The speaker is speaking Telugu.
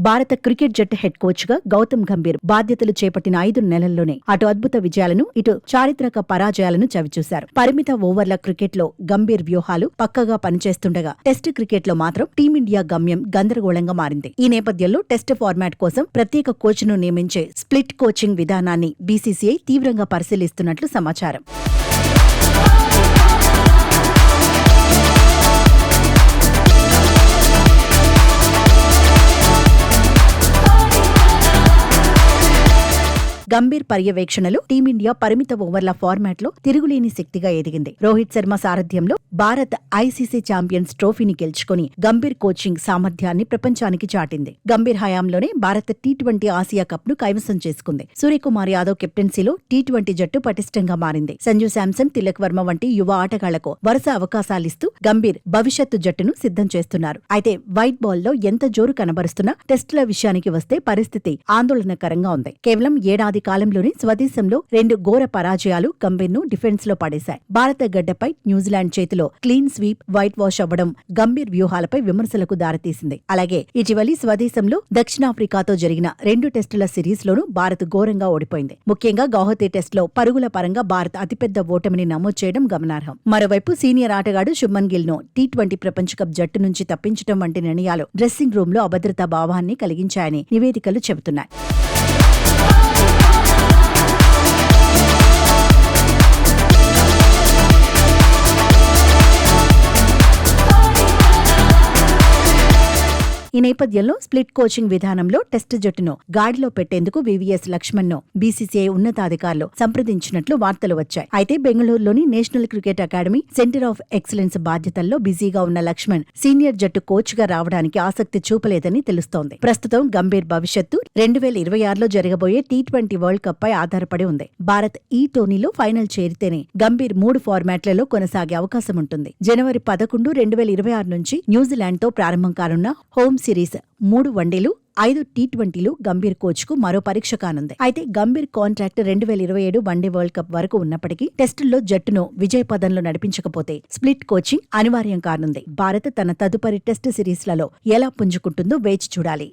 భారత క్రికెట్ జట్టు హెడ్ కోచ్ గా గౌతమ్ గంభీర్ బాధ్యతలు చేపట్టిన 5 నెలల్లోనే అటు అద్భుత విజయాలను ఇటు చారిత్రక పరాజయాలను చవిచూశారు. పరిమిత ఓవర్ల క్రికెట్ లో గంభీర్ వ్యూహాలు పక్కగా పనిచేస్తుండగా టెస్ట్ క్రికెట్ లో మాత్రం టీమిండియా గమ్యం గందరగోళంగా మారింది. ఈ నేపథ్యంలో టెస్ట్ ఫార్మాట్ కోసం ప్రత్యేక కోచ్ ను నియమించే స్ప్లిట్ కోచింగ్ విధానాన్ని బీసీసీఐ తీవ్రంగా పరిశీలిస్తున్నట్లు సమాచారం. గంభీర్ పర్యవేక్షణలో టీమిండియా పరిమిత ఓవర్ల ఫార్మాట్ లో తిరుగులేని శక్తిగా ఎదిగింది. రోహిత్ శర్మ సారథ్యంలో భారత్ ఐసీసీ ఛాంపియన్స్ ట్రోఫీని గెలుచుకుని గంభీర్ కోచింగ్ సామర్థ్యాన్ని ప్రపంచానికి చాటింది. గంభీర్ హయాంలోనే భారత్ టీ20 ఆసియా కప్ ను కైవసం చేసుకుంది. సూర్యకుమార్ యాదవ్ కెప్టెన్సీలో టీ20 జట్టు పటిష్టంగా మారింది. సంజు శాంసన్, తిలక్ వర్మ వంటి యువ ఆటగాళ్లకు వరుస అవకాశాలిస్తూ గంభీర్ భవిష్యత్తు జట్టును సిద్ధం చేస్తున్నారు. అయితే వైట్ బాల్ లో ఎంత జోరు కనబరుస్తున్నా టెస్టుల విషయానికి వస్తే పరిస్థితి ఆందోళనకరంగా ఉంది. కేవలం ఏడాది కాలంలోనే స్వదేశంలో 2 ఘోర పరాజయాలు గంభీర్ ను డిఫెన్స్ లో పడేశాయి. భారత గడ్డపై న్యూజిలాండ్ చేతిలో క్లీన్ స్వీప్, వైట్ వాష్ అవ్వడం గంభీర్ వ్యూహాలపై విమర్శలకు దారితీసింది. అలాగే ఇటీవలి స్వదేశంలో దక్షిణాఫ్రికాతో జరిగిన 2 టెస్టుల సిరీస్ లోనూ భారత్ ఘోరంగా ఓడిపోయింది. ముఖ్యంగా గౌహతి టెస్ట్ లో పరుగుల పరంగా భారత్ అతిపెద్ద ఓటమిని నమోదు చేయడం గమనార్హం. మరోవైపు సీనియర్ ఆటగాడు శుభ్మన్ గిల్ ను టీ20 ప్రపంచ కప్ జట్టు నుంచి తప్పించడం వంటి నిర్ణయాలు డ్రెస్సింగ్ రూమ్ లో అభద్రతా భావాన్ని కలిగించాయని నివేదికలు చెబుతున్నాయి. ఈ నేపథ్యంలో స్ప్లిట్ కోచింగ్ విధానంలో టెస్టు జట్టును గాడిలో పెట్టేందుకు వివిఎస్ లక్ష్మణ్ ను బీసీసీఐ ఉన్నతాధికారులు సంప్రదించినట్లు వార్తలు వచ్చాయి. అయితే బెంగళూరులోని national cricket academy centre of excellence బాధ్యతల్లో బిజీగా ఉన్న లక్ష్మణ్ సీనియర్ జట్టు కోచ్ గా రావడానికి ఆసక్తి చూపలేదని తెలుస్తోంది. ప్రస్తుతం గంభీర్ భవిష్యత్తు 2026లో జరగబోయే టీ20 వరల్డ్ కప్ పై ఆధారపడి ఉంది. భారత్ ఈ టోర్నీలో ఫైనల్ చేరితేనే గంభీర్ 3 ఫార్మాట్లలో కొనసాగే అవకాశం ఉంటుంది. జనవరి 11, 2026 నుంచి న్యూజిలాండ్ తో ప్రారంభం కానున్న హోమ్ సిరీస్ 3 వన్డేలు, 5 టీ20లు గంభీర్ కోచ్ కు మరో పరీక్ష కానుంది. అయితే Gambhir contract 2027 one day world cup వరకు ఉన్నప్పటికీ టెస్టుల్లో జట్టును విజయపథంలో నడిపించకపోతే స్ప్లిట్ కోచింగ్ అనివార్యం కానుంది. భారత్ తన తదుపరి టెస్ట్ సిరీస్లలో ఎలా పుంజుకుంటుందో వేచి చూడాలి.